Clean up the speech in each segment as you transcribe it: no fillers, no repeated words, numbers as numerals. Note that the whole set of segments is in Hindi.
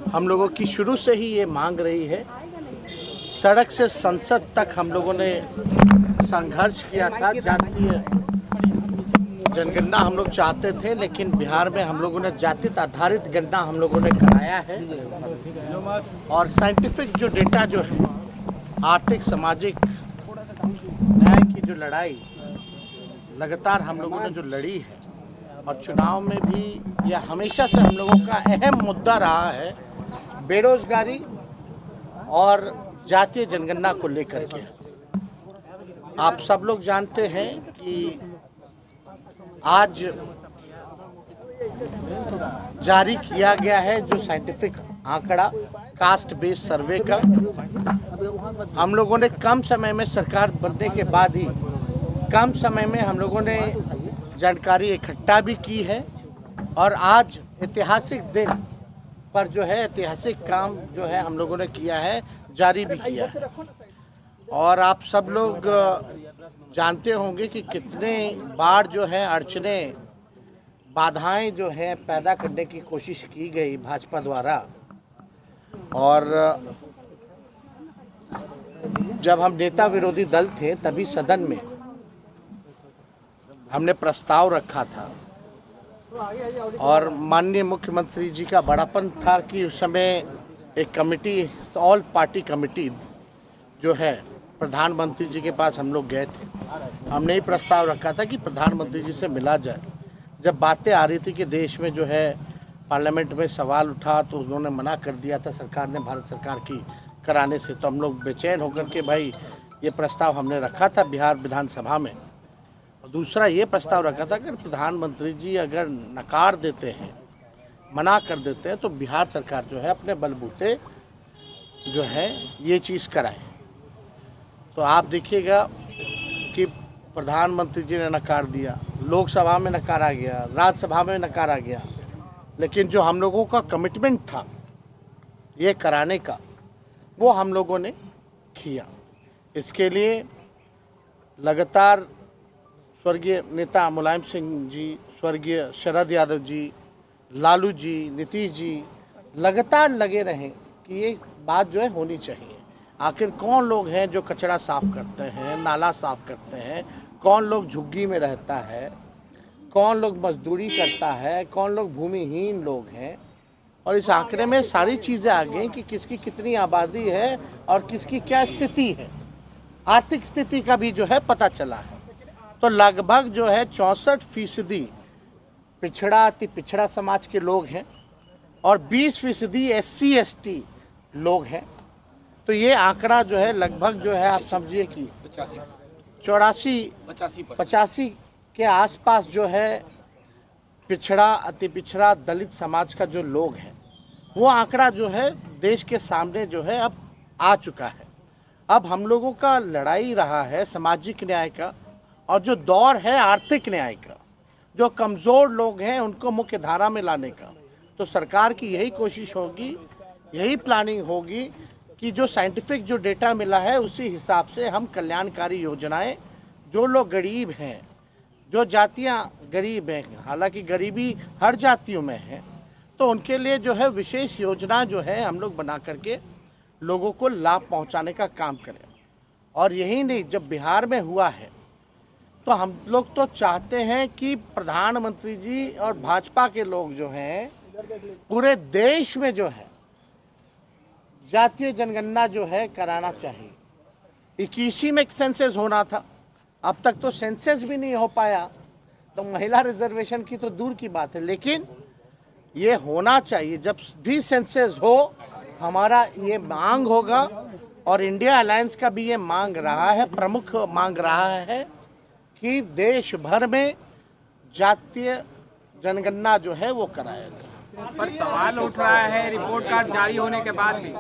हम लोगों की शुरू से ही ये मांग रही है। सड़क से संसद तक हम लोगों ने संघर्ष किया था। जातीय जनगणना हम लोग चाहते थे, लेकिन बिहार में हम लोगों ने जाति आधारित गणना हम लोगों ने कराया है। और साइंटिफिक जो डेटा जो है, आर्थिक सामाजिक न्याय की जो लड़ाई लगातार हम लोगों ने जो लड़ी है, और चुनाव में भी यह हमेशा से हम लोगों का अहम मुद्दा रहा है, बेरोजगारी और जातीय जनगणना को लेकर के। आप सब लोग जानते हैं कि आज जारी किया गया है जो साइंटिफिक आंकड़ा कास्ट बेस्ड सर्वे का। हम लोगों ने कम समय में, सरकार बनने के बाद ही कम समय में हम लोगों ने जानकारी इकट्ठा भी की है, और आज ऐतिहासिक दिन पर जो है ऐतिहासिक काम जो है हम लोगों ने किया है, जारी भी किया है। और आप सब लोग जानते होंगे कि कितने बार जो है अड़चने, बाधाएं जो है पैदा करने की कोशिश की गई भाजपा द्वारा। और जब हम नेता विरोधी दल थे तभी सदन में हमने प्रस्ताव रखा था, और माननीय मुख्यमंत्री जी का बड़ापन था कि उस समय एक कमेटी, ऑल पार्टी कमेटी जो है, प्रधानमंत्री जी के पास हम लोग गए थे। हमने ही प्रस्ताव रखा था कि प्रधानमंत्री जी से मिला जाए। जब बातें आ रही थी कि देश में जो है पार्लियामेंट में सवाल उठा, तो उन्होंने मना कर दिया था सरकार ने, भारत सरकार की कराने से। तो हम लोग बेचैन होकर के भाई ये प्रस्ताव हमने रखा था बिहार विधानसभा में। और दूसरा ये प्रस्ताव रखा था कि प्रधानमंत्री जी अगर नकार देते हैं, मना कर देते हैं, तो बिहार सरकार जो है अपने बलबूते जो है ये चीज़ कराए। तो आप देखिएगा कि प्रधानमंत्री जी ने नकार दिया, लोकसभा में नकारा गया, राज्यसभा में नकारा गया, लेकिन जो हम लोगों का कमिटमेंट था ये कराने का, वो हम लोगों ने किया। इसके लिए लगातार स्वर्गीय नेता मुलायम सिंह जी, स्वर्गीय शरद यादव जी, लालू जी, नीतीश जी लगातार लगे रहे कि ये बात जो है होनी चाहिए। आखिर कौन लोग हैं जो कचरा साफ करते हैं, नाला साफ करते हैं, कौन लोग झुग्गी में रहता है, कौन लोग मजदूरी करता है, कौन लोग भूमिहीन लोग हैं। और इस आंकड़े में सारी चीज़ें आ गई कि किसकी कितनी आबादी है और किसकी क्या स्थिति है, आर्थिक स्थिति का भी जो है पता चला है। तो लगभग जो है 64% पिछड़ा, अति पिछड़ा समाज के लोग हैं, और 20% SC ST लोग हैं। तो ये आंकड़ा जो है लगभग जो है आप समझिए कि 85 के आसपास जो है पिछड़ा, अति पिछड़ा, दलित समाज का जो लोग हैं, वो आंकड़ा जो है देश के सामने जो है अब आ चुका है। अब हम लोगों का लड़ाई रहा है सामाजिक न्याय का, और जो दौर है आर्थिक न्याय का, जो कमज़ोर लोग हैं उनको मुख्य धारा में लाने का। तो सरकार की यही कोशिश होगी, यही प्लानिंग होगी कि जो साइंटिफिक जो डेटा मिला है उसी हिसाब से हम कल्याणकारी योजनाएं, जो लोग गरीब हैं, जो जातियां गरीब हैं, हालांकि गरीबी हर जातियों में है, तो उनके लिए जो है विशेष योजना जो है हम लोग बना करके लोगों को लाभ पहुंचाने का काम करें। और यही नहीं, जब बिहार में हुआ है तो हम लोग तो चाहते हैं कि प्रधानमंत्री जी और भाजपा के लोग जो हैं पूरे देश में जो है जातीय जनगणना जो है कराना चाहिए। 21 में सेंसस होना था, अब तक तो सेंसस भी नहीं हो पाया, तो महिला रिजर्वेशन की तो दूर की बात है, लेकिन ये होना चाहिए। जब भी सेंसस हो, हमारा ये मांग होगा, और इंडिया अलायंस का भी ये मांग रहा है, प्रमुख मांग रहा है कि देश भर में जातीय जनगणना जो है वो कराया जाए। पर सवाल उठ रहा है रिपोर्ट कार्ड जारी होने के बाद भी,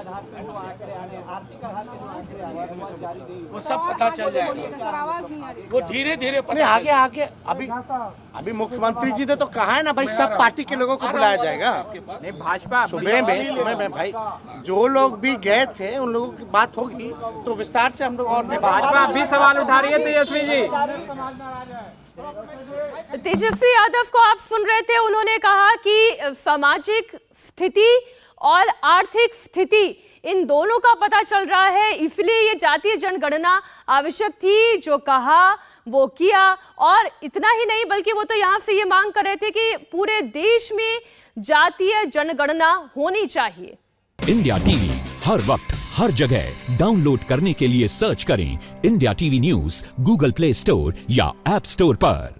वो सब पता चल जाएगा, वो धीरे धीरे पता आगे अभी मुख्यमंत्री जी ने तो कहा है ना भाई, सब पार्टी के लोगों को बुलाया जाएगा। नहीं, भाजपा सुबह में भाई जो लोग भी गए थे उन लोगों की बात होगी तो विस्तार से हम लोग। और भाजपा भी सवाल उठा रही है तेजस्वी जी। तेजस्वी यादव को आप सुन रहे थे, उन्होंने कहा कि सामाजिक स्थिति और आर्थिक स्थिति इन दोनों का पता चल रहा है। इसलिए ये जातीय जनगणना आवश्यक थी, जो कहा वो किया। और इतना ही नहीं बल्कि वो तो यहाँ से ये मांग कर रहे थे कि पूरे देश में जातीय जनगणना होनी चाहिए। इंडिया टीवी हर वक्त हर जगह डाउनलोड करने के लिए सर्च करें India TV news Google play store या ऐप स्टोर पर।